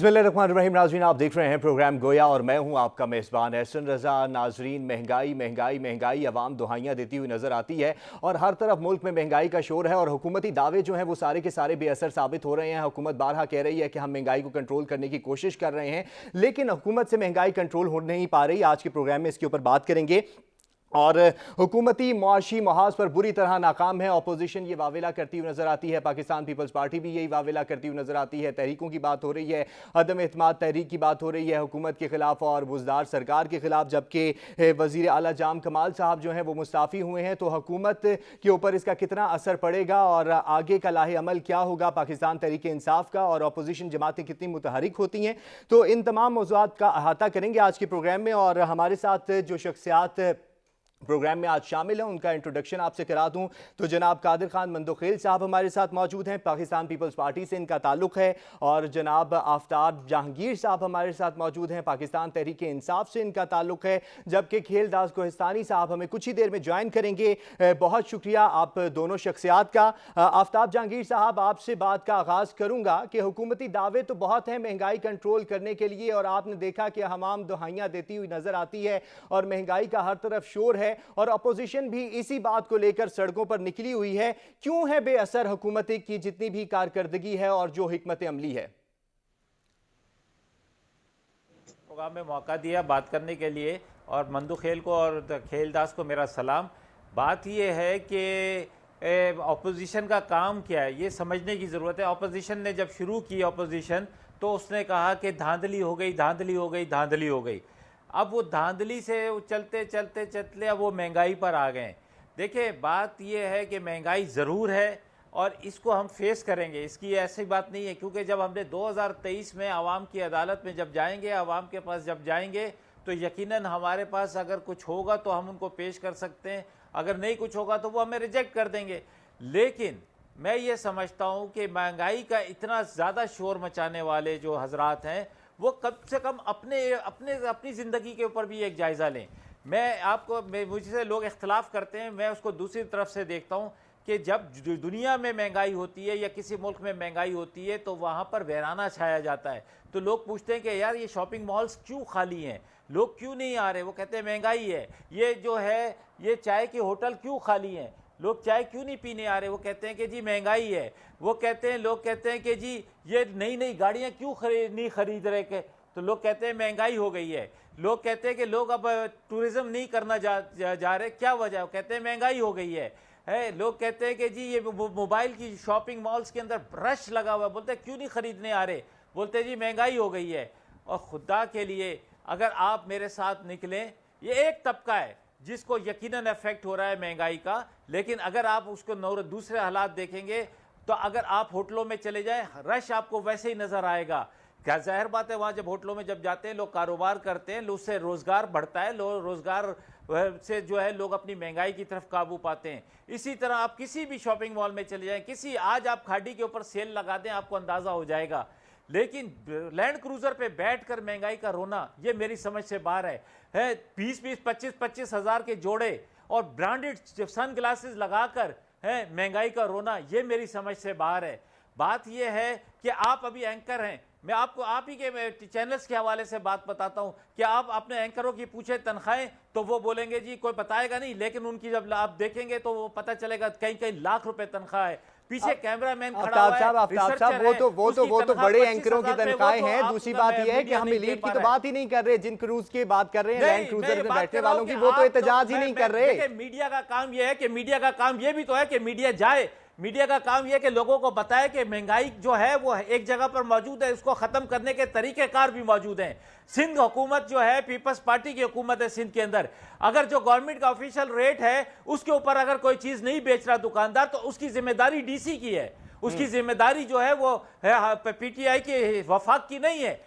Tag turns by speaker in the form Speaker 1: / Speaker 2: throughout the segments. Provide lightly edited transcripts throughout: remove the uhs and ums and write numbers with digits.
Speaker 1: बिस्मिल्लाहिर्रहमानिर्रहीम। नाज़रीन, आप देख रहे हैं प्रोग्राम गोया और मैं हूं आपका मेज़बान एहसन रज़ा। नाज़रीन, महंगाई महंगाई महंगाई अवाम दुहाइयाँ देती हुई नज़र आती है और हर तरफ मुल्क में महंगाई का शोर है और हुकूमती दावे जो हैं वो सारे के सारे बेअसर साबित हो रहे हैं। हुकूमत बारहा कह रही है कि हम महंगाई को कंट्रोल करने की कोशिश कर रहे हैं, लेकिन हुकूमत से महंगाई कंट्रोल हो नहीं पा रही। आज के प्रोग्राम में इसके ऊपर बात करेंगे और हुकूमती मुआशी महाज पर बुरी तरह नाकाम है। अपोजिशन ये वावेला करती हुई नजर आती है, पाकिस्तान पीपल्स पार्टी भी यही वावेला करती हुई नजर आती है। तहरीकों की बात हो रही है, अदम एतमाद तहरीक की बात हो रही है हुकूमत के खिलाफ और बुज़दार सरकार के खिलाफ, जबकि वजीर आला जाम कमाल साहब जो हैं वो मुस्ताफ़ी हुए हैं। तो हुकूमत के ऊपर इसका कितना असर पड़ेगा और आगे का लाहे अमल क्या होगा पाकिस्तान तहरीक इंसाफ का, और अपोजिशन जमातें कितनी मुतहरिक होती हैं, तो इन तमाम मौज़ूआत का अहाता करेंगे आज के प्रोग्राम में। और हमारे साथ जो शख्सियात प्रोग्राम में आज शामिल हैं उनका इंट्रोडक्शन आपसे करा दूं तो जनाब कादिर खान मंदोखेल साहब हमारे साथ मौजूद हैं, पाकिस्तान पीपल्स पार्टी से इनका ताल्लुक है। और जनाब आफ्ताब जहांगीर साहब हमारे साथ मौजूद हैं, पाकिस्तान तहरीक इंसाफ से इनका ताल्लुक है। जबकि खेलदास कोहिस्तानी साहब हमें कुछ ही देर में ज्वाइन करेंगे। बहुत शुक्रिया आप दोनों शख्सियात का। आफ्ताब जहांगीर साहब, आपसे बात का आगाज़ करूँगा कि हुकूमती दावे तो बहुत हैं महंगाई कंट्रोल करने के लिए, और आपने देखा कि हमाम दुहाइयाँ देती हुई नज़र आती है और महंगाई का हर तरफ शोर है और अपोजिशन भी इसी बात को लेकर सड़कों पर निकली हुई है। क्यों है बेअसर हुकूमत की जितनी भी कारकर्दगी है और जो हिकमत अमली है?
Speaker 2: प्रोग्राम में मौका दिया बात करने के लिए, और मंदू खेल को और खेलदास को मेरा सलाम। बात यह है कि अपोजिशन का काम क्या है ये समझने की ज़रूरत है। अपोजिशन ने जब शुरू की अपोजिशन तो उसने कहा कि धांधली हो गई, धांधली हो गई, धांधली हो गई। अब वो धांधली से चलते चलते चलते अब वो महंगाई पर आ गए। देखिए, बात ये है कि महंगाई ज़रूर है और इसको हम फेस करेंगे, इसकी ऐसी बात नहीं है, क्योंकि जब हमने 2023 में आवाम की अदालत में जब जाएंगे, आवाम के पास जब जाएंगे तो यकीनन हमारे पास अगर कुछ होगा तो हम उनको पेश कर सकते हैं, अगर नहीं कुछ होगा तो वो हमें रिजेक्ट कर देंगे। लेकिन मैं ये समझता हूँ कि महंगाई का इतना ज़्यादा शोर मचाने वाले जो हजरात हैं वो कम से कम अपनी ज़िंदगी के ऊपर भी एक जायज़ा लें। मुझसे लोग इख्तलाफ करते हैं, मैं उसको दूसरी तरफ से देखता हूँ कि जब दुनिया में महंगाई होती है या किसी मुल्क में महंगाई होती है तो वहाँ पर वैराना छाया जाता है। तो लोग पूछते हैं कि यार ये शॉपिंग मॉल्स क्यों खाली हैं, लोग क्यों नहीं आ रहे? वो कहते हैं महंगाई है। ये जो है ये चाय के होटल क्यों खाली हैं, लोग चाय क्यों नहीं पीने आ रहे? वो कहते हैं कि जी महंगाई है। वो कहते हैं, लोग कहते हैं कि जी ये नई नई गाड़ियाँ क्यों नहीं खरीद रहे के, तो लोग कहते हैं महंगाई हो गई है। लोग कहते हैं कि लोग अब टूरिज्म नहीं करना जा रहे, क्या वजह? कहते हैं महंगाई हो गई है। लोग कहते हैं कि जी ये मोबाइल की शॉपिंग मॉल्स के अंदर रश लगा हुआ है, बोलते हैं क्यों नहीं खरीदने आ रहे? बोलते हैं जी महंगाई हो गई है। और खुदा के लिए अगर आप मेरे साथ निकलें, ये एक तबका है जिसको यकीनन इफेक्ट हो रहा है महंगाई का, लेकिन अगर आप उसको दूसरे हालात देखेंगे तो अगर आप होटलों में चले जाएं, रश आपको वैसे ही नजर आएगा। क्या जाहिर बात है, वहाँ जब होटलों में जब जाते हैं लोग कारोबार करते हैं, उससे रोजगार बढ़ता है, रोजगार से जो है लोग अपनी महंगाई की तरफ काबू पाते हैं। इसी तरह आप किसी भी शॉपिंग मॉल में चले जाएं, आज आप खाड़ी के ऊपर सेल लगा दें, आपको अंदाजा हो जाएगा। लेकिन लैंड क्रूजर पे बैठकर महंगाई का रोना ये मेरी समझ से बाहर है। 20-20, 25-25 हज़ार के जोड़े और ब्रांडेड सन ग्लासेस लगाकर है महंगाई का रोना, ये मेरी समझ से बाहर है। बात ये है कि आप अभी एंकर हैं, मैं आपको आप ही के चैनल्स के हवाले से बात बताता हूं कि आप अपने एंकरों की पूछे तनख्वाहें तो वो बोलेंगे जी कोई बताएगा नहीं, लेकिन उनकी जब आप देखेंगे तो वो पता चलेगा कई कई लाख रुपए तनख्वाह है। पीछे कैमरामैन खड़ा हुआ है,
Speaker 1: आफ्ताब साहब, वो तो बड़े एंकरों की तनख्वाहें हैं। दूसरी बात यह है कि हम एलीट की तो बात ही नहीं कर रहे, जिन क्रूज की बात कर रहे हैं, लैंड क्रूजर में बैठने वालों की, वो तो एहतजाज ही नहीं कर रहे।
Speaker 2: मीडिया का काम यह है कि मीडिया का काम यह भी तो है कि मीडिया जाए, मीडिया का काम यह कि लोगों को बताए कि महंगाई जो है वो एक जगह पर मौजूद है, उसको खत्म करने के तरीकेकार भी मौजूद हैं। सिंध हुकूमत जो है पीपल्स पार्टी की हुकूमत है सिंध के अंदर, अगर जो गवर्नमेंट का ऑफिशियल रेट है उसके ऊपर अगर कोई चीज नहीं बेच रहा दुकानदार तो उसकी जिम्मेदारी डीसी की है, उसकी जिम्मेदारी जो है वो पीटीआई की वफाक की नहीं है।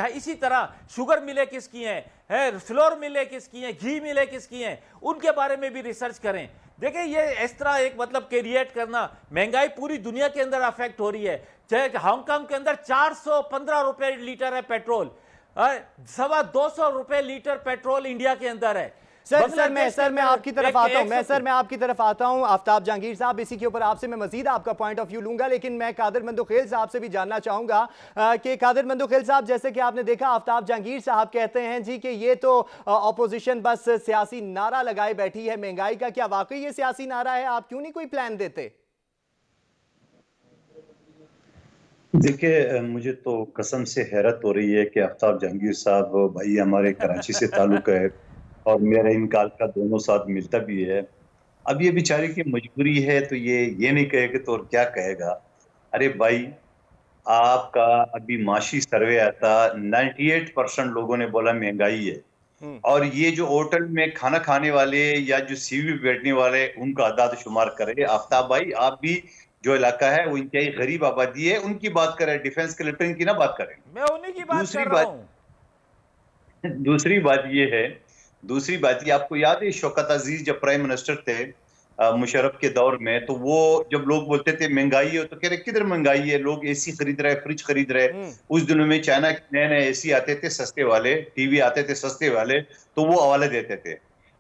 Speaker 2: इसी तरह शुगर मिले किसकी हैं, फ्लोर मिले किसकी हैं, घी मिले किसकी हैं, उनके बारे में भी रिसर्च करें। देखिए ये इस तरह एक मतलब क्रिएट करना, महंगाई पूरी दुनिया के अंदर अफेक्ट हो रही है। चाहे हांगकांग के अंदर 415 रुपए लीटर है पेट्रोल, 225 रुपए लीटर पेट्रोल इंडिया के अंदर है।
Speaker 1: سر میں آپ کی طرف آتا ہوں آفتاب جہانگیر صاحب، اسی کے اوپر آپ سے میں مزید آپ کا پوائنٹ آف ویو لوں گا، لیکن میں قادر مندوخیل صاحب سے بھی جاننا چاہوں گا کہ قادر مندوخیل صاحب، جیسے کہ آپ نے دیکھا آفتاب جہانگیر صاحب کہتے ہیں جی کہ یہ تو اپوزیشن بس سیاسی نعرہ لگائے بیٹھی ہے مہنگائی کا، کیا واقعی یہ سیاسی نعرہ ہے؟ آپ کیوں نہیں کوئی پلان دیتے؟
Speaker 3: دیکھیں، مجھے تو قسم سے حیرت ہو رہی ہے کہ آفتاب جہانگیر صاحب بھائی ہمارے کراچی سے تعلق ہے اور میرا ان کال کا دونوں ساتھ ملتا بھی ہے. اب یہ بیچارے کی مجبوری ہے تو یہ نہیں کہے گا تو اور کیا کہے گا. ارے بھائی، آپ کا ابھی معاشی سروے آتا 98% لوگوں نے بولا مہنگائی ہے، اور یہ جو ہوٹل میں کھانا کھانے والے یا جو سی وی بیٹھنے والے ان کا اعداد شمار کرے. آفتاب بھائی، آپ بھی جو علاقہ ہے وہ انتہائی غریب آبادی ہے، ان کی بات کریں، ڈیفنس کلیکٹر کی نہ بات کریں.
Speaker 2: میں انہی کی بات کر رہا ہوں.
Speaker 3: دوسری بات یہ آپ کو یاد ہے شوکت عزیز جب پرائم منسٹر تھے مشرف کے دور میں، تو وہ جب لوگ بولتے تھے مہنگائی ہے تو کہہ رہے کدھر مہنگائی ہے، لوگ اے سی خرید رہے، فریج خرید رہے. اس دنوں میں چائنا کے نئے اے سی آتے تھے سستے والے، ٹی وی آتے تھے سستے والے، تو وہ حوالے دیتے تھے.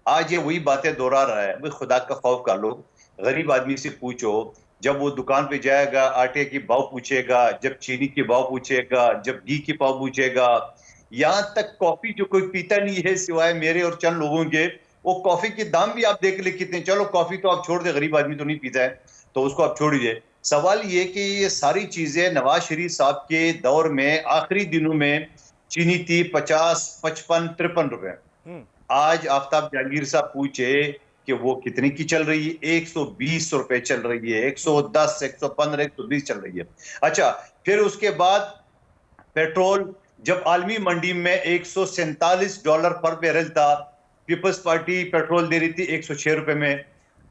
Speaker 3: آج یہ وہی باتیں دوہرا رہا ہے. خدا کا خوف کر لو، غریب آدمی سے پوچھو، جب وہ دکان پہ جائے گا آٹے کی بھاؤ پوچھے گا، جب چینی کی بھاؤ پوچھے گا، جب گھی کی بھاؤ پوچھے گا، یہاں تک کافی جو کوئی پیتا نہیں ہے سوائے میرے اور چند لوگوں کے، وہ کافی کے دام بھی آپ دیکھ لیں کتنے. چلو کافی تو آپ چھوڑ دیں، غریب آدمی تو نہیں پیتا ہے تو اس کو آپ چھوڑیے. سوال یہ کہ یہ ساری چیزیں نواز شریف صاحب کے دور میں آخری دنوں میں چینی تھی 50، 55، 53 روپے. آج آفتاب جہانگیر صاحب پوچھے کہ وہ کتنے کی چل رہی ہے؟ 120 روپے چل رہی ہے، 110، 115، 120 چل رہی ہے. اچھا، پھر اس کے بعد پیٹرول جب عالمی منڈی میں $147 پر بیرل تھا، پیپلز پارٹی پیٹرول دے رہی تھی 106 روپے میں.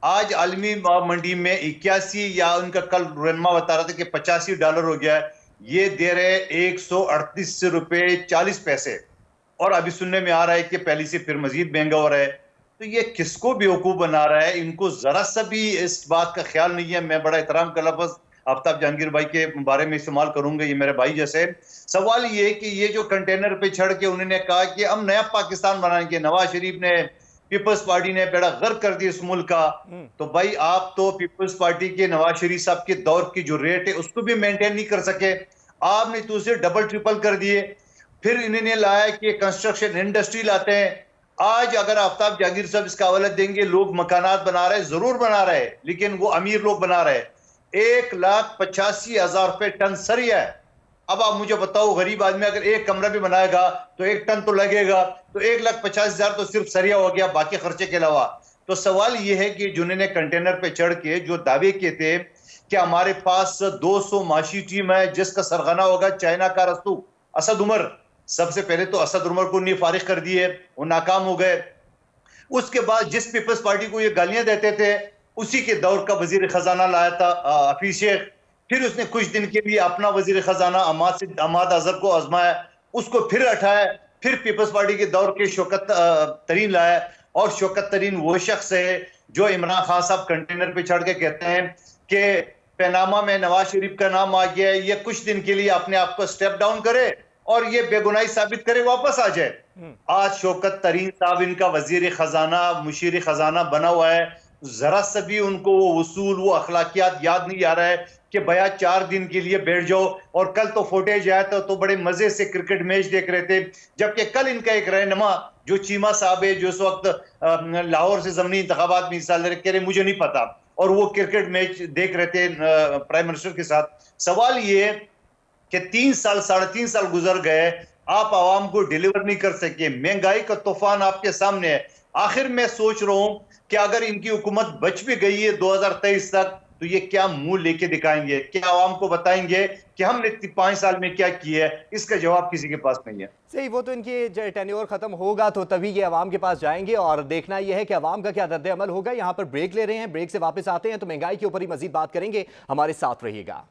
Speaker 3: آج عالمی منڈی میں 81، یا ان کا کل رہنما بتا رہا تھا کہ $85 ہو گیا ہے. یہ دے رہے 138 روپے 40 پیسے، اور ابھی سننے میں آ رہا ہے کہ پہلی سے پھر مزید مہنگا ہو رہا ہے. تو یہ کس کو بیوقوف بنا رہا ہے؟ ان کو ذرا سا بھی اس بات کا خیال نہیں ہے. میں بڑا احترام کا لفظ آفتاب جہانگیر بھائی کے بارے میں استعمال کروں گا، یہ میرے بھائی جیسے. سوال یہ کہ یہ جو کنٹینر پہ چڑھ کے انہوں نے کہا کہ ہم نیا پاکستان بنائیں گے، نواز شریف نے، پیپلز پارٹی نے بیڑا غرق کر دیا اس ملک کا. تو بھائی آپ تو پیپلز پارٹی کے نواز شریف صاحب کے دور کی جو ریٹ ہے اس کو بھی مینٹین نہیں کر سکے. آپ نے تو اسے ڈبل ٹرپل کر دیے. پھر انہوں نے لایا کہ کنسٹرکشن انڈسٹری لاتے ہیں. آج اگر آفتاب جہانگیر صاحب اس کا حوالہ دیں گے، لوگ مکانات بنا رہے، ضرور بنا رہے، لیکن وہ امیر لوگ بنا رہے. 1,85,000 روپے ٹن سریا ہے. اب آپ مجھے بتاؤ، غریب آدمی اگر ایک کمرہ بھی بنائے گا تو 1 ٹن تو لگے گا، تو 1,50,000 تو صرف سریا ہو گیا باقی خرچے کے علاوہ. تو سوال یہ ہے کہ جنہوں نے کنٹینر پہ چڑھ کے جو دعوے کیے تھے کہ ہمارے پاس 200 معاشی ٹیم ہے جس کا سرغنہ ہوگا چائنا کا رستو اسد عمر. سب سے پہلے تو اسد عمر کو نہیں فارغ کر دیے، وہ ناکام ہو گئے. اس کے بعد جس پیپلز پارٹی کو یہ گالیاں دیتے تھے اسی کے دور کا وزیر خزانہ لایا تھا حفیظ شیخ. پھر اس نے کچھ دن کے لیے اپنا وزیر خزانہ عماد اظہر کو آزمایا، اس کو پھر ہٹایا. پھر پیپلز پارٹی کے دور کے شوکت ترین لایا، اور شوکت ترین وہ شخص ہے جو عمران خان صاحب کنٹینر پہ چڑھ کے کہتے ہیں کہ پیناما میں نواز شریف کا نام آ گیا ہے، یہ کچھ دن کے لیے اپنے آپ کو سٹیپ ڈاؤن کرے اور یہ بے گناہی ثابت کرے، واپس آ جائے. آج شوکت ترین صاحب ان کا وزیر خزانہ، مشیر خزانہ بنا ہوا ہے. ذرا سا بھی ان کو وہ اصول، وہ اخلاقیات یاد نہیں آ رہا ہے کہ بھیا 4 دن کے لیے بیٹھ جاؤ. اور کل تو فوٹیج آیا تو بڑے مزے سے کرکٹ میچ دیکھ رہے تھے، جبکہ کل ان کا ایک رہنما جو چیمہ صاحب ہے جو اس وقت لاہور سے ضمنی انتخابات میں حصہ لے رہے، کہہ رہے مجھے نہیں پتا، اور وہ کرکٹ میچ دیکھ رہے تھے پرائم منسٹر کے ساتھ. سوال یہ کہ 3 سال 3.5 سال گزر گئے، آپ عوام کو ڈیلیور نہیں کر سکے. مہنگائی کا طوفان آپ کے سامنے ہے. آخر میں سوچ رہا ہوں کہ اگر ان کی حکومت بچ بھی گئی ہے 2023 تک تو یہ کیا منہ لے کے دکھائیں گے؟ کیا عوام کو بتائیں گے کہ ہم نے 5 سال میں کیا کیا ہے؟ اس کا جواب کسی کے پاس نہیں ہے.
Speaker 1: صحیح، وہ تو ان کی ٹینیور ختم ہوگا تو تبھی یہ عوام کے پاس جائیں گے، اور دیکھنا یہ ہے کہ عوام کا کیا رد عمل ہوگا. یہاں پر بریک لے رہے ہیں، بریک سے واپس آتے ہیں تو مہنگائی کے اوپر ہی مزید بات کریں گے. ہمارے ساتھ رہیے گا.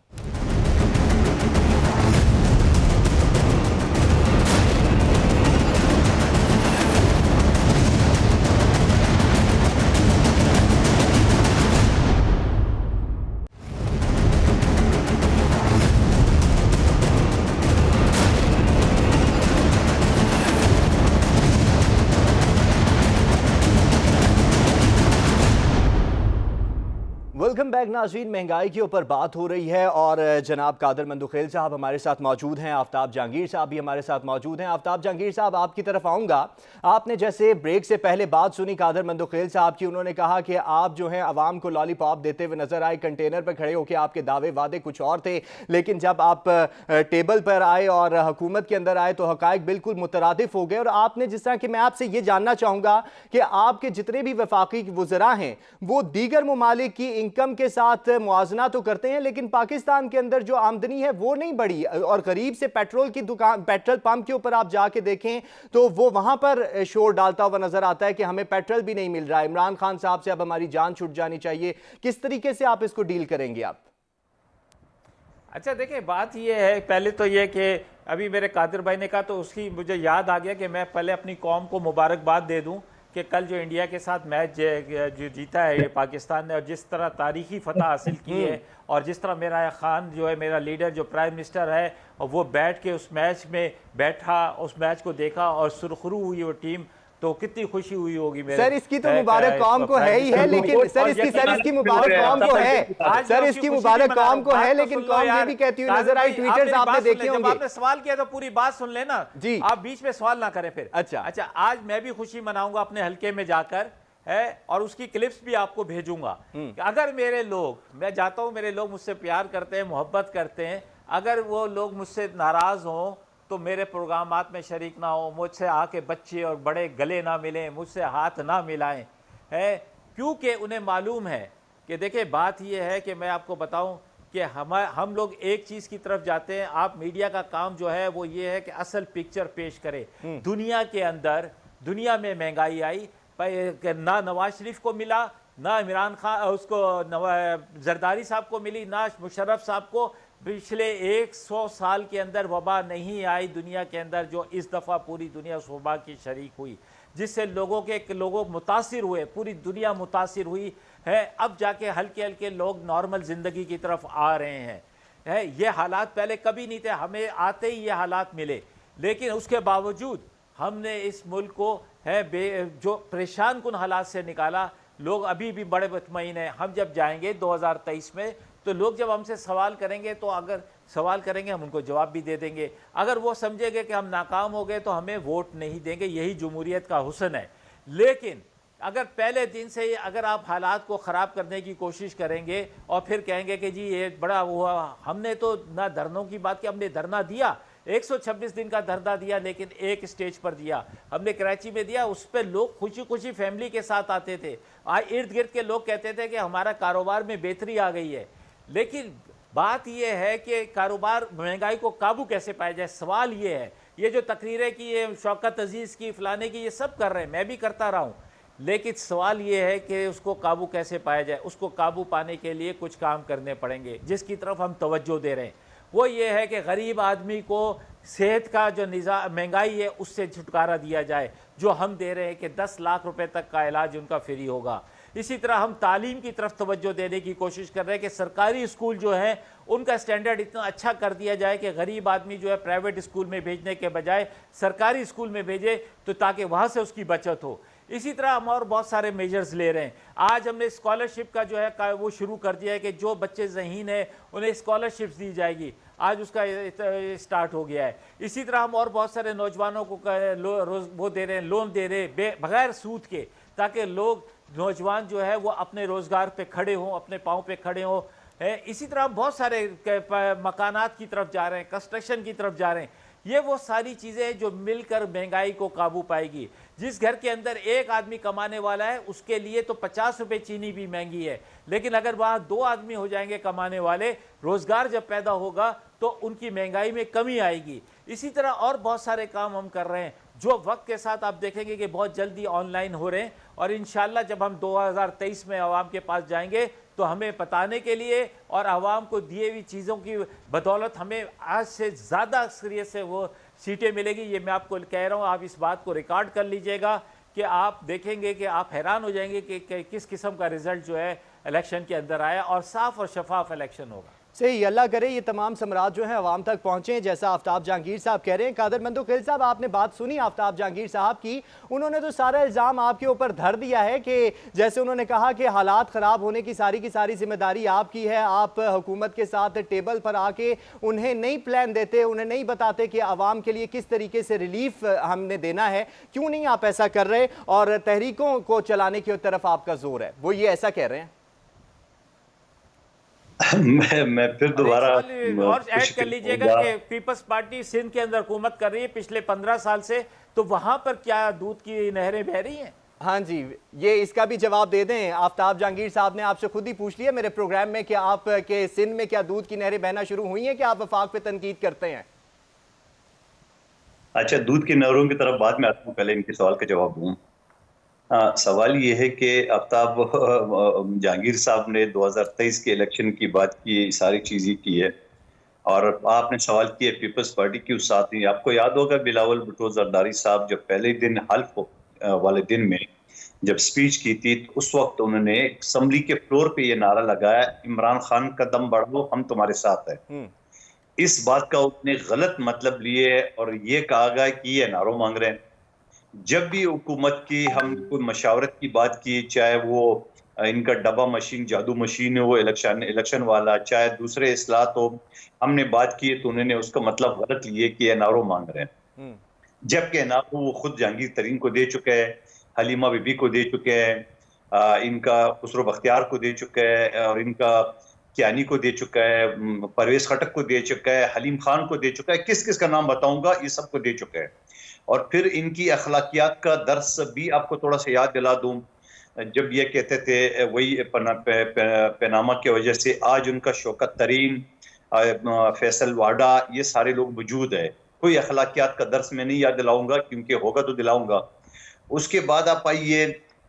Speaker 1: वेलकम बैक नाज़रीन। महंगाई के ऊपर बात हो रही है और जनाब कादर मंदुखेल साहब हमारे साथ मौजूद हैं, आफ्ताब जहांगीर साहब भी हमारे साथ मौजूद हैं। आफ्ताब जहांगीर साहब, आपकी तरफ आऊँगा। आपने जैसे ब्रेक से पहले बात सुनी कादर मंदुखेल साहब की, उन्होंने कहा कि आप जो हैं आवाम को लॉलीपॉप देते हुए नजर आए, कंटेनर पर खड़े होकर आपके दावे वादे कुछ और थे, लेकिन जब आप टेबल पर आए और हुकूमत के अंदर आए तो हकायक बिल्कुल मुतरादिफ हो गए। और आपने, जिस तरह कि मैं आपसे ये जानना चाहूँगा कि आपके जितने भी वफाकी वज़रा हैं वो दीगर ममालिक की इनकम के साथ मुआजना तो करते हैं, लेकिन पाकिस्तान के अंदर जो आमदनी है वो नहीं बढ़ी। और करीब से पेट्रोल की दुकान, पेट्रोल पंप के ऊपर आप जाके देखें तो वो वहां पर शोर डालता हुआ नजर आता है कि हमें पेट्रोल भी नहीं मिल रहा है। इमरान खान साहब से अब हमारी जान छूट जानी चाहिए। किस तरीके से आप इसको डील करेंगे आप?
Speaker 2: अच्छा देखिए, बात ये है, पहले तो ये कि अभी मेरे कादिर भाई ने कहा तो उसकी मुझे याद आ गया कि मैं पहले अपनी कौम को मुबारकबाद दे दूं कि कल जो इंडिया के साथ मैच जो जीता है ये पाकिस्तान ने, और जिस तरह तारीखी फतह हासिल की है, और जिस तरह मेरा खान जो है, मेरा लीडर जो प्राइम मिनिस्टर है, और वो बैठ के उस मैच में बैठा, उस मैच को देखा और सुरखरू हुई वो टीम, तो कितनी खुशी हुई होगी मेरे।
Speaker 1: सर इसकी तो मुबारक कौम को है ही है, लेकिन सर इसकी मुबारक कौम को है, सर इसकी मुबारक कौम को है, लेकिन कौम ये भी कहती हुई नजर आई, ट्वीटर्स आपने देखे होंगे।
Speaker 2: आपने सवाल किया तो पूरी बात सुन लेना जी, आप बीच में सवाल ना करें फिर। अच्छा, आज मैं भी खुशी मनाऊंगा अपने हल्के में जाकर है, और उसकी क्लिप्स भी आपको भेजूंगा। अगर मेरे लोग, मैं जाता हूं, मेरे लोग मुझसे प्यार करते हैं, मोहब्बत करते हैं, अगर वो लोग मुझसे नाराज हों तो मेरे प्रोग्रामात में शरीक ना हो, मुझसे आके बच्चे और बड़े गले ना मिलें, मुझसे हाथ ना मिलाएं, है, क्योंकि उन्हें मालूम है कि देखिए बात ये है कि मैं आपको बताऊं कि हम लोग एक चीज़ की तरफ जाते हैं। आप मीडिया का काम जो है वो ये है कि असल पिक्चर पेश करे। दुनिया के अंदर, दुनिया में महंगाई आई, ना नवाज शरीफ को मिला, ना इमरान खान उसको जरदारी साहब को मिली, ना मुशर्रफ साहब को। पिछले 100 साल के अंदर वबा नहीं आई दुनिया के अंदर जो इस दफ़ा पूरी दुनिया उस वबा की शरीक हुई, जिससे लोग मुतासिर हुए, पूरी दुनिया मुतासिर हुई है। अब जाके हल्के हल्के लोग नॉर्मल ज़िंदगी की तरफ आ रहे हैं, है। ये हालात पहले कभी नहीं थे, हमें आते ही ये हालात मिले, लेकिन उसके बावजूद हमने इस मुल्क को जो परेशान कुन हालात से निकाला। लोग अभी भी बड़े मुतमईन हैं। हम जब जाएंगे 2023 में तो लोग जब हमसे सवाल करेंगे, तो अगर सवाल करेंगे हम उनको जवाब भी दे देंगे। अगर वो समझेंगे कि हम नाकाम हो गए तो हमें वोट नहीं देंगे। यही जमहूरियत का हुस्न है। लेकिन अगर पहले दिन से ही अगर आप हालात को ख़राब करने की कोशिश करेंगे और फिर कहेंगे कि जी ये बड़ा हुआ, हमने तो ना धरनों की बात की, हमने धरना दिया, 126 दिन का धरना दिया, लेकिन एक स्टेज पर दिया हमने, कराची में दिया। उस पर लोग खुशी खुशी फैमिली के साथ आते थे। इर्द गिर्द के लोग कहते थे कि हमारा कारोबार में बेहतरी आ गई है। लेकिन बात यह है कि कारोबार, महंगाई को काबू कैसे पाया जाए। सवाल ये है, ये जो तकरीरें की, ये शौकत अजीज़ की, फलाने की, ये सब कर रहे हैं, मैं भी करता रहा हूँ, लेकिन सवाल ये है कि उसको काबू कैसे पाया जाए। उसको काबू पाने के लिए कुछ काम करने पड़ेंगे, जिसकी तरफ हम तवज्जो दे रहे हैं। वो ये है कि गरीब आदमी को सेहत का जो महंगाई है उससे छुटकारा दिया जाए, जो हम दे रहे हैं कि 10 लाख रुपए तक का इलाज उनका फ्री होगा। इसी तरह हम तालीम की तरफ तवज्जो देने की कोशिश कर रहे हैं कि सरकारी स्कूल जो है उनका स्टैंडर्ड इतना अच्छा कर दिया जाए कि गरीब आदमी जो है प्राइवेट स्कूल में भेजने के बजाय सरकारी स्कूल में भेजे, तो ताकि वहाँ से उसकी बचत हो। इसी तरह हम और बहुत सारे मेजर्स ले रहे हैं। आज हमने स्कॉलरशिप का जो है वो शुरू कर दिया है कि जो बच्चे ज़हीन हैं उन्हें स्कॉलरशिप्स दी जाएगी। आज उसका स्टार्ट हो गया है। इसी तरह हम और बहुत सारे नौजवानों को वो दे रहे हैं, लोन दे रहे हैं बगैर सूद के, ताकि लोग, नौजवान जो है वो अपने रोज़गार पे खड़े हों, अपने पाँव पे खड़े हों। इसी तरह हम बहुत सारे मकानात की तरफ जा रहे हैं, कंस्ट्रक्शन की तरफ जा रहे हैं। ये वो सारी चीज़ें हैं जो मिलकर महंगाई को काबू पाएगी। जिस घर के अंदर एक आदमी कमाने वाला है उसके लिए तो 50 रुपये चीनी भी महंगी है, लेकिन अगर वहाँ 2 आदमी हो जाएंगे कमाने वाले, रोज़गार जब पैदा होगा तो उनकी महंगाई में कमी आएगी। इसी तरह और बहुत सारे काम हम कर रहे हैं जो वक्त के साथ आप देखेंगे कि बहुत जल्दी ऑनलाइन हो रहे हैं। और इंशाल्लाह जब हम 2023 में आवाम के पास जाएंगे तो हमें बताने के लिए और आवाम को दिए हुई चीज़ों की बदौलत हमें आज से ज़्यादा अक्सरियत से वो सीटें मिलेगी। ये मैं आपको कह रहा हूँ, आप इस बात को रिकॉर्ड कर लीजिएगा कि आप देखेंगे कि आप हैरान हो जाएंगे कि किस किस्म का रिज़ल्ट जो है इलेक्शन के अंदर आया, और साफ़ और शफाफ इलेक्शन होगा।
Speaker 1: صحیح، اللہ کرے یہ تمام ثمرات جو ہیں عوام تک پہنچیں جیسا آفتاب جہانگیر صاحب کہہ رہے ہیں۔ قادر مندوخیل صاحب، آپ نے بات سنی آفتاب جہانگیر صاحب کی، انہوں نے تو سارا الزام آپ کے اوپر دھر دیا ہے کہ جیسے انہوں نے کہا کہ حالات خراب ہونے کی ساری ذمہ داری آپ کی ہے، آپ حکومت کے ساتھ ٹیبل پر آ کے انہیں نہیں پلان دیتے، انہیں نہیں بتاتے کہ عوام کے لیے کس طریقے سے ریلیف ہم نے دینا ہے، کیوں نہیں آپ ایسا کر رہے اور تحریکوں کو چلانے کی طرف آپ کا زور ہے، وہ یہ ایسا کہہ رہے ہیں؟
Speaker 3: میں پھر دوبارہ
Speaker 2: اور ایڈ کر لیجئے گا کہ پیپلز پارٹی سندھ کے اندر حکومت کر رہی ہے پچھلے 15 سال سے، تو وہاں پر کیا دودھ کی نہریں بہہ رہی ہیں؟
Speaker 1: ہاں جی، یہ اس کا بھی جواب دے دیں۔ آفتاب جہانگیر صاحب نے آپ سے خود ہی پوچھ لیا میرے پروگرام میں کہ آپ کے سندھ میں کیا دودھ کی نہریں بہنا شروع ہوئی ہیں کہ آپ وفاق پہ تنقید کرتے ہیں؟
Speaker 3: اچھا، دودھ کی نہروں کی طرف بعد میں آتا ہوں، پہلے ان کے سوال کا جواب دوں۔ سوال یہ ہے کہ آفتاب جہانگیر صاحب نے 2023 کے الیکشن کی بات کی، ساری چیزیں کی ہے، اور آپ نے سوال کیا پیپلز پارٹی کی اس ساتھ نہیں۔ آپ کو یاد ہوگا بلاول بھٹو زرداری صاحب جب پہلے دن حلف والے دن میں جب سپیچ کی تھی، تو اس وقت انہوں نے اسمبلی کے فلور پہ یہ نعرہ لگایا، عمران خان قدم بڑھاؤ ہم تمہارے ساتھ ہیں۔ اس بات کا انہوں نے غلط مطلب لیے اور یہ کہا گیا کہ یہ نعروں مانگ رہے ہیں۔ جب بھی حکومت کی ہم کوئی مشاورت کی بات کی، چاہے وہ ان کا ڈبا مشین جادو مشین ہے وہ الیکشن والا، چاہے دوسرے اصلاحات ہو، ہم نے بات کی تو انہوں نے اس کا مطلب غلط لیے کہ یہ نعروں مانگ رہے ہیں، جبکہ نعروں وہ خود جہانگیر ترین کو دے چکے ہیں، حلیمہ بی بی کو دے چکے ہیں، ان کا خسرو بختیار کو دے چکا ہے، اور ان کا کیانی کو دے چکا ہے، پرویز خٹک کو دے چکا ہے، حلیم خان کو دے چکا ہے، کس کا نام بتاؤں گا، یہ سب کو دے چکا ہے۔ اور پھر ان کی اخلاقیات کا درس بھی آپ کو تھوڑا سا یاد دلا دوں، جب یہ کہتے تھے وہی پیناما کی وجہ سے آج ان کا شوکت ترین، فیصل واڈا، یہ سارے لوگ موجود ہے، کوئی اخلاقیات کا درس میں نہیں یاد دلاؤں گا، کیونکہ ہوگا تو دلاؤں گا۔ اس کے بعد آپ آئیے،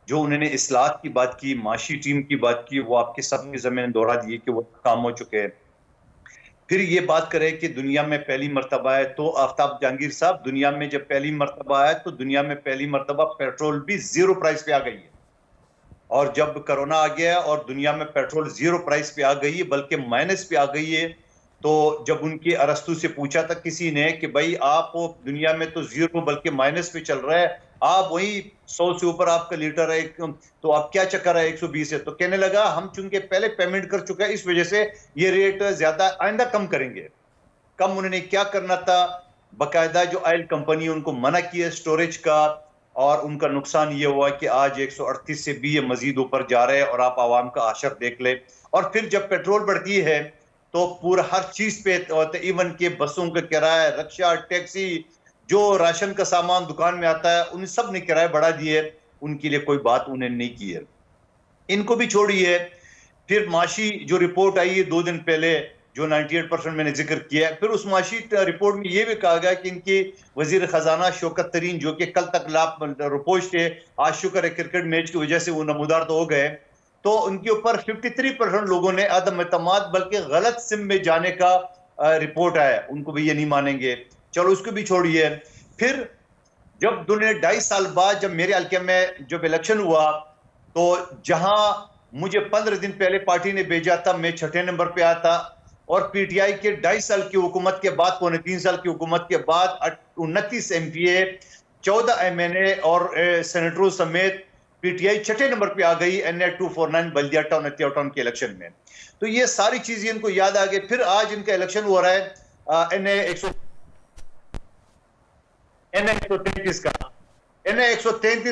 Speaker 3: جو انہوں نے اصلاحات کی بات کی، معاشی ٹیم کی بات کی، وہ آپ کے سب کے ذمہ دورہ دیے کہ وہ کام ہو چکے ہیں۔ پھر یہ بات کرے کہ دنیا میں پہلی مرتبہ ہے، تو آفتاب جہانگیر صاحب، دنیا میں جب پہلی مرتبہ ہے تو دنیا میں پہلی مرتبہ پیٹرول بھی 0 پرائس پہ آ گئی ہے، اور جب کرونا آ گیا اور دنیا میں پیٹرول 0 پرائس پہ آ گئی ہے، بلکہ مائنس پہ آ گئی ہے، تو جب ان کے ارسطو سے پوچھا تھا کسی نے کہ بھائی آپ دنیا میں تو 0 بلکہ مائنس پہ چل رہا ہے، آپ وہی 100 سے اوپر آپ کا لیٹر ہے، تو آپ کیا چکر ہے 120 ہے؟ تو کہنے لگا ہم چونکہ پہلے پیمنٹ کر چکا ہے، اس وجہ سے یہ ریٹ زیادہ آئندہ کم کریں گے۔ کم انہوں نے کیا کرنا تھا، باقاعدہ جو آئل کمپنی ان کو منع کیا سٹوریج کا، اور ان کا نقصان یہ ہوا کہ آج 138 سے بھی یہ مزید اوپر جا رہے ہیں، اور آپ عوام کا حشر دیکھ لیں۔ اور پھر جب پیٹرول بڑھتی ہے تو پورا ہر چیز پہ، ایون کہ بسوں کا کرایہ، رکشہ، ٹیکسی، جو راشن کا سامان دکان میں آتا ہے، ان سب نے کرایہ بڑھا دیے، ان کے لیے کوئی بات انہیں نہیں کی ہے۔ ان کو بھی چھوڑیے، پھر معاشی جو رپورٹ آئی ہے 2 دن پہلے، جو 98% میں نے ذکر کیا ہے، پھر اس معاشی رپورٹ میں یہ بھی کہا گیا کہ ان کے وزیر خزانہ شوکت ترین، جو کہ کل تک رپوش تھے، آج شکر ہے کرکٹ میچ کی وجہ سے وہ نمودار تو ہو گئے، تو ان کے اوپر 53% لوگوں نے عدم اعتماد بلکہ غلط سم میں جانے کا رپورٹ آیا، ان کو بھی یہ نہیں مانیں گے، چلو اس کو بھی چھوڑیے۔ پھر جب 2.5 سال بعد جب میرے حلقے میں جب الیکشن ہوا، تو جہاں مجھے 15 دن پہلے پارٹی نے بھیجا تھا، میں 6 نمبر پہ آیا تھا، اور پی ٹی آئی کے 2.5 سال کی حکومت کے بعد، 3 سال کی حکومت کے بعد 29 ایم پی اے، 14 ایم این اے اور سینیٹروں سمیت پی ٹی آئی 6 نمبر پہ آ گئی NA 249 بلدیہ ٹاؤن اتیا ٹاؤن کے الیکشن میں۔ تو یہ ساری چیزیں ان کو یاد آ گئی۔ پھر آج ان کا الیکشن ہو رہا ہے NA 133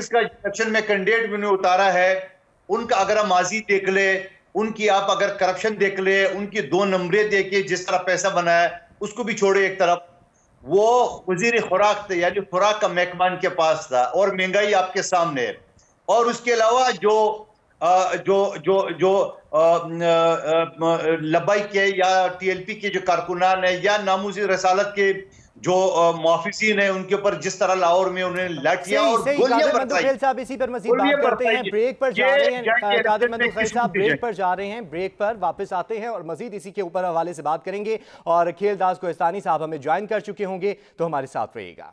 Speaker 3: کا الیکشن میں کینڈیڈیٹ بھی نہیں اتارا ہے۔ ان کا اگر ماضی دیکھ لے، ان کی آپ اگر کرپشن دیکھ لے، ان کی 2 نمبریں دیکھیں، جس طرح پیسہ بنایا، اس کو بھی چھوڑے ایک طرف۔ وہ وزیر خوراک تھے، یعنی خوراک کا محکمہ ان کے پاس تھا، اور مہنگائی آپ کے سامنے ہے۔ اور اس کے علاوہ جو لبائی کے یا TLP کے جو کارکنان ہیں، یا ناموزی رسالت کے جو محافظین ہیں، ان کے اوپر جس طرح لاہور میں انہیں لاٹھیاں اور گولیاں برسائی۔
Speaker 1: صاحب اسی پر مزید بات کرتے ہیں، بریک پر جا رہے ہیں، قادر مندوخیل صاحب بریک پر جا رہے ہیں، بریک پر واپس آتے ہیں اور مزید اسی کے اوپر حوالے سے بات کریں گے، اور کھیل داس کوہستانی صاحب ہمیں جوائن کر چکے ہوں گے، تو ہمارے ساتھ رہیے گا۔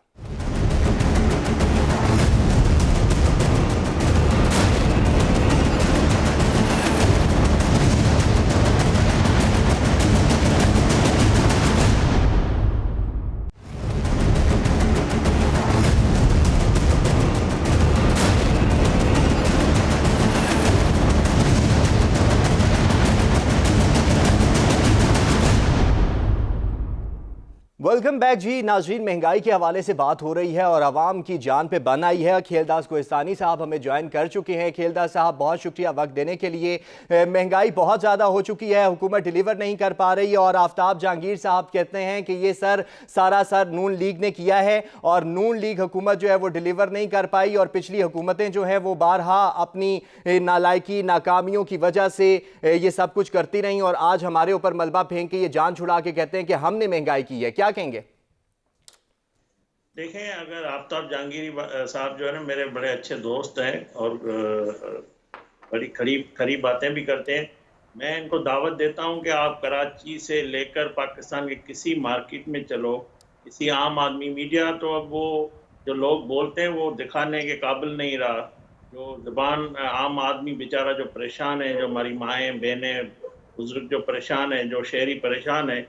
Speaker 1: वेलकम बैक जी नाजरीन। महंगाई के हवाले से बात हो रही है और आवाम की जान पे बन आई है। खेलदास कोहिस्तानी साहब हमें ज्वाइन कर चुके हैं। खेलदास साहब बहुत शुक्रिया वक्त देने के लिए। महंगाई बहुत ज़्यादा हो चुकी है, हुकूमत डिलीवर नहीं कर पा रही है और आफ्ताब जहांगीर साहब कहते हैं कि ये सारा सर नून लीग ने किया है और नून लीग हुकूमत जो है वो डिलीवर नहीं कर पाई और पिछली हुकूमतें जो हैं वो बारहा अपनी नालायकी नाकामियों की वजह से ये सब कुछ करती रहीं और आज हमारे ऊपर मलबा फेंक के ये जान छुड़ा के कहते हैं कि हमने महंगाई की है। क्या कहेंगे?
Speaker 4: देखें, अगर आफ्ताब जहांगीरी साहब जो है ना मेरे बड़े अच्छे दोस्त हैं और बड़ी खरी बातें भी करते हैं। मैं इनको दावत देता हूं कि आप कराची से लेकर पाकिस्तान के किसी मार्केट में चलो, किसी आम आदमी, मीडिया तो अब वो जो लोग बोलते हैं वो दिखाने के काबिल नहीं रहा। जो ज़बान आम आदमी बेचारा जो परेशान है, जो हमारी माएँ बहनें बुजुर्ग जो परेशान हैं, जो शहरी परेशान है,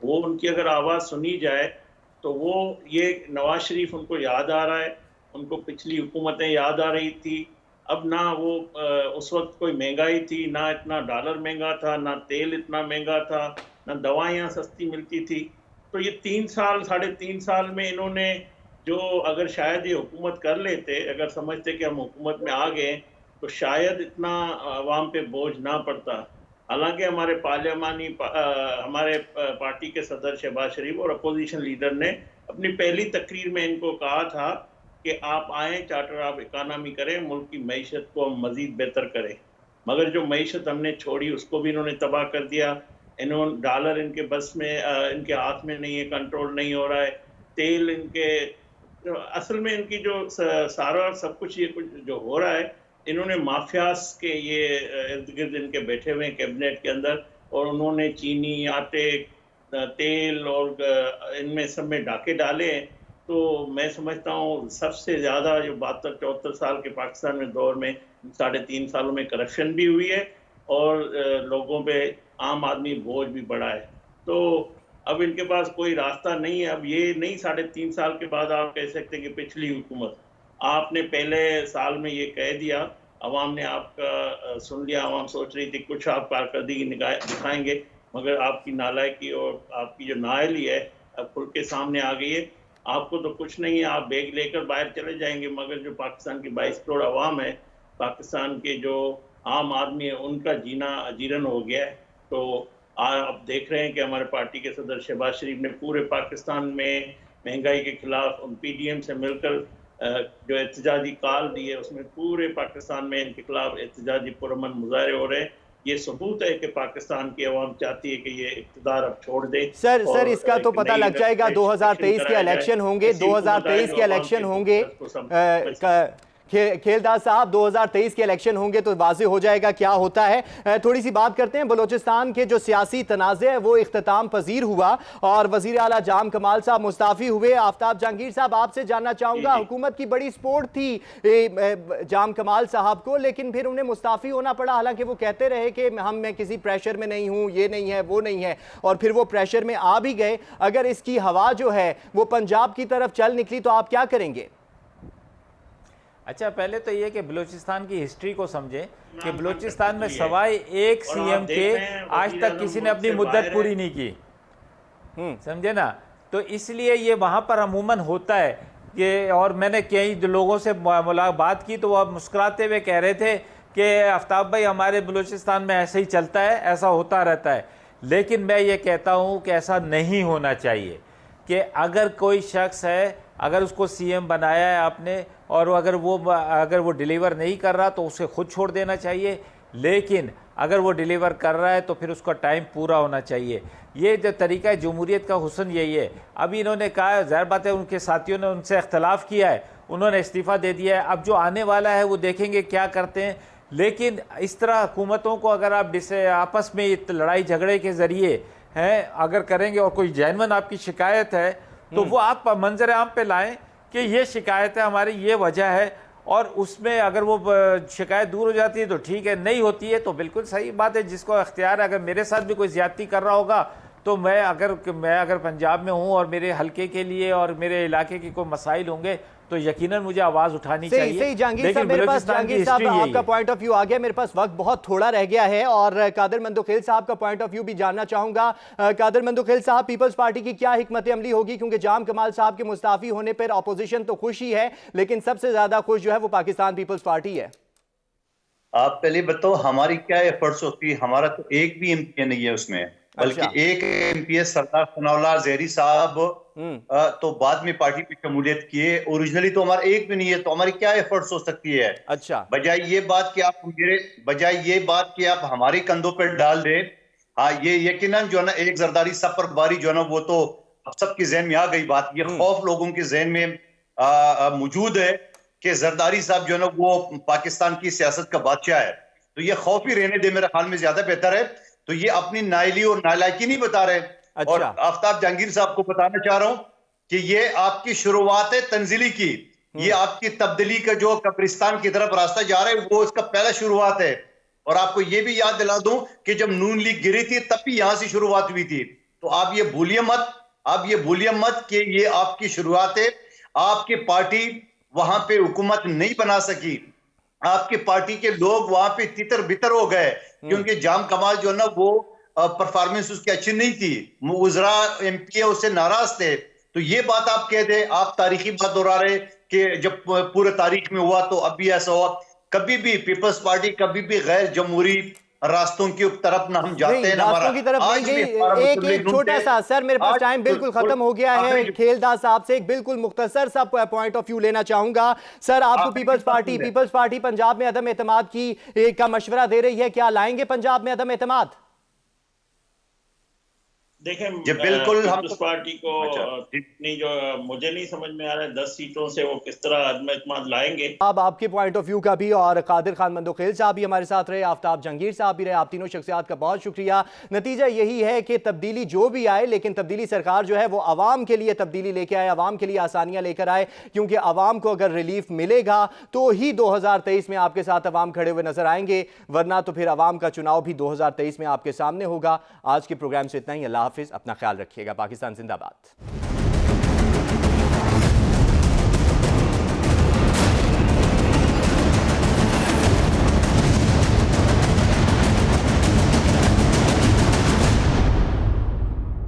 Speaker 4: वो उनकी अगर आवाज़ सुनी जाए तो वो ये नवाज शरीफ उनको याद आ रहा है, उनको पिछली हुकूमतें याद आ रही थी। अब ना वो उस वक्त कोई महंगाई थी, ना इतना डॉलर महंगा था, ना तेल इतना महंगा था, ना दवाइयाँ सस्ती मिलती थी। तो ये 3 साल 3.5 साल में इन्होंने जो, अगर शायद ये हुकूमत कर लेते, अगर समझते कि हम हुकूमत में आ गए तो शायद इतना आवाम पे बोझ ना पड़ता। हालांकि हमारे हमारे पार्टी के सदर शहबाज शरीफ और अपोजिशन लीडर ने अपनी पहली तकरीर में इनको कहा था कि आप आएँ, चार्टर ऑफ इकानमी करें, मुल्क की मईशत को हम मज़ीद बेहतर करें। मगर जो मईशत हमने छोड़ी उसको भी इन्होंने तबाह कर दिया। इन्होंने डॉलर इनके बस में, इनके हाथ में नहीं है, कंट्रोल नहीं हो रहा है। तेल इनके, असल में इनकी जो सारा सब कुछ ये कुछ जो हो रहा है, इन्होंने माफियास के ये इर्द गिर्द इनके बैठे हुए हैं कैबिनेट के अंदर, और उन्होंने चीनी, आटे, तेल और इनमें सब में डाके डाले हैं। तो मैं समझता हूँ सबसे ज़्यादा जो 72-74 साल के पाकिस्तान में दौर में 3.5 सालों में करप्शन भी हुई है और लोगों पे आम आदमी बोझ भी बढ़ा है। तो अब इनके पास कोई रास्ता नहीं है। अब ये नहीं 3.5 साल के बाद आप कह सकते कि पिछली हुकूमत, आपने पहले साल में ये कह दिया, अवाम ने आपका सुन लिया, अवाम सोच रही थी कुछ आप कारकर्दगी दिखाएंगे, मगर आपकी नालायकी और आपकी जो नाअहली है अब खुल के सामने आ गई है। आपको तो कुछ नहीं है, आप बैग लेकर बाहर चले जाएंगे, मगर जो पाकिस्तान की 22 करोड़ अवाम है, पाकिस्तान के जो आम आदमी है, उनका जीना अजीरन हो गया है। तो आप देख रहे हैं कि हमारे पार्टी के सदर शहबाज शरीफ ने पूरे पाकिस्तान में महंगाई के खिलाफ PDM से मिलकर जो एहतजाजी कॉल दी है, उसमें पूरे पाकिस्तान में इनके खिलाफ एहतजाजी पुरअमन मुजाहरे हो रहे हैं। ये सबूत है कि पाकिस्तान की अवाम चाहती है कि ये इक़्तिदार अब छोड़ दे।
Speaker 1: सर इसका तो पता लग जाएगा, 2023 के इलेक्शन होंगे, 2023 के इलेक्शन होंगे। खेलदास साहब 2023 के इलेक्शन होंगे तो वाज़ेह हो जाएगा क्या होता है। थोड़ी सी बात करते हैं, बलोचिस्तान के जो सियासी तनाज़े है वो इख्तिताम पजीर हुआ और वज़ीर आला जाम कमाल साहब मुस्ताफ़ी हुए। आफ्ताब जहांगीर साहब आपसे जानना चाहूँगा, हुकूमत की बड़ी सपोर्ट थी जाम कमाल साहब को, लेकिन फिर उन्हें मुस्ताफ़ी होना पड़ा, हालांकि वो कहते रहे कि मैं किसी प्रेशर में नहीं हूँ, ये नहीं है, वो नहीं है, और फिर वो प्रेशर में आ भी गए। अगर इसकी हवा जो है वो पंजाब की तरफ चल निकली तो आप क्या करेंगे?
Speaker 2: अच्छा, पहले तो ये कि बलूचिस्तान की हिस्ट्री को समझें कि बलूचिस्तान में सवाए एक CM के आज तक किसी ने अपनी मुद्दत पूरी नहीं की, समझे ना। तो इसलिए ये वहाँ पर अमूमन होता है कि, और मैंने कई लोगों से बात की तो वो मुस्कुराते हुए कह रहे थे कि आफ्ताब भाई हमारे बलूचिस्तान में ऐसे ही चलता है, ऐसा होता रहता है। लेकिन मैं ये कहता हूँ कि ऐसा नहीं होना चाहिए कि अगर कोई शख्स है, अगर उसको CM बनाया है आपने और अगर वो डिलीवर नहीं कर रहा तो उसे खुद छोड़ देना चाहिए, लेकिन अगर वो डिलीवर कर रहा है तो फिर उसका टाइम पूरा होना चाहिए। ये जो तरीका है जमहूरियत का हुस्न यही है। अभी इन्होंने कहा, ज़ाहिर बात है उनके साथियों ने उनसे इख्तलाफ किया है, उन्होंने इस्तीफ़ा दे दिया है। अब जो आने वाला है वो देखेंगे क्या करते हैं। लेकिन इस तरह हुकूमतों को अगर आप आपस में लड़ाई झगड़े के ज़रिए हैं अगर करेंगे और कोई जेन्युइन आपकी शिकायत है तो वो आप मंजर आम पे लाएं कि ये शिकायत है हमारी, ये वजह है, और उसमें अगर वो शिकायत दूर हो जाती है तो ठीक है, नहीं होती है तो बिल्कुल सही बात है, जिसको अख्तियार है। अगर मेरे साथ भी कोई ज़्यादती कर रहा होगा تو میں اگر پنجاب میں ہوں اور میرے حلقے کے لیے اور میرے علاقے کے کوئی مسائل ہوں گے تو یقیناً مجھے آواز اٹھانی چاہیے.
Speaker 1: صحیح جہانگیر صاحب، میرے پاس جہانگیر صاحب آپ کا پوائنٹ آف ویو آ گیا. میرے پاس وقت بہت تھوڑا رہ گیا ہے اور قادر مندوخیل صاحب کا پوائنٹ آف ویو بھی جاننا چاہوں گا. قادر مندوخیل صاحب، پیپلز پارٹی کی کیا حکمت عملی ہوگی؟ کیونکہ جام کمال صاحب کے مستعفی ہونے پر اپوزیشن تو خوش ہی ہے، لیکن سب سے زیادہ خوش جو ہے وہ پاکستان پیپلز پارٹی ہے.
Speaker 3: آپ پہلے بتاؤ ہماری کیا ایفرٹس ہوتی ہے؟ ہمارا تو ایک بھی ایم پی نہیں ہے اس میں، بلکہ ایک ایم پی سردار ثناء اللہ زہری صاحب تو بعد میں پارٹی پہ شمولیت کیے، اوریجنلی تو ہمارا ایک بھی نہیں ہے. تو ہماری کیا ایفرٹس ہو سکتی ہے؟
Speaker 1: اچھا،
Speaker 3: بجائے یہ بات کہ آپ ہماری کندھوں پہ ڈال دیں. ہاں، یہ یقیناً جو ہے نا ایک زرداری سفر باری جو ہے نا وہ تو سب کے ذہن میں آ گئی بات. یہ خوف لوگوں کے ذہن میں موجود ہے کہ زرداری صاحب جو ہے نا وہ پاکستان کی سیاست کا بادشاہ ہے. تو یہ خوف ہی رہنے دے، میرے خیال میں زیادہ بہتر ہے. تو یہ اپنی نائلی اور نالائکی نہیں بتا رہے. اور آفتاب جہانگیر صاحب کو بتانا چاہ رہا ہوں کہ یہ آپ کی شروعات ہے تنزلی کی. یہ آپ کی تبدیلی کا جو قبرستان کی طرف راستہ جا رہا ہے وہ اس کا پہلا شروعات ہے. اور آپ کو یہ بھی یاد دلا دوں کہ جب نون لیگ گری تھی تب بھی یہاں سے شروعات ہوئی تھی. تو آپ یہ بھولیے مت کہ یہ آپ کی شروعات ہے. آپ کی پارٹی وہاں پہ حکومت نہیں بنا سکی. آپ کی پارٹی کے لوگ وہاں پہ تتر بتر ہو گئے کیونکہ جام کمال جو ہے نا وہ پرفارمنس اس کی اچھی نہیں تھی. وزراء ایم پی اس سے ناراض تھے. تو یہ بات آپ کہہ دیں، آپ تاریخی بات دہرا رہے کہ جب پورے تاریخ میں ہوا تو اب بھی ایسا ہوا. کبھی بھی پیپلز پارٹی کبھی بھی غیر جمہوری راستوں کی طرف نہ ہم جاتے ہیں،
Speaker 1: راستوں کی طرف نہیں گئی. ایک چھوٹا سا سر، میرے پاس ٹائم بالکل ختم ہو گیا ہے. کھیل داس صاحب سے ایک بالکل مختصر سا پوائنٹ آف ویو لینا چاہوں گا. سر، آپ کو پیپلز پارٹی پنجاب میں عدم اعتماد کا مشورہ دے رہی ہے، کیا لائیں گے پنجاب میں عدم اعتماد؟
Speaker 4: دیکھیں، پیپلز پارٹی کو اتنی جو مجھے نہیں سمجھ میں آ رہا ہے 10 سیٹوں سے وہ کس طرح عدم اعتماد لائیں گے.
Speaker 1: اب آپ کے پوائنٹ آف ویو کا بھی اور قادر خان مندوخیل صاحب بھی ہمارے ساتھ رہے، آفتاب جہانگیر صاحب بھی رہے. آپ تینوں شخصیات کا بہت شکریہ. نتیجہ یہی ہے کہ تبدیلی جو بھی آئے، لیکن تبدیلی سرکار جو ہے وہ عوام کے لیے تبدیلی لے کے آئے، عوام کے لیے آسانیاں لے کر آئے. کیونکہ عوام کو اگر ریلیف ملے گا تو ہی 2023 میں آپ کے ساتھ عوام کھڑے ہوئے نظر آئیں گے، ورنہ تو پھر عوام کا چناؤ بھی 2023 میں آپ کے سامنے ہوگا. آج کے پروگرام سے اتنا ہی. اللہ حافظ، اپنا خیال رکھیے گا. پاکستان زندہ باد.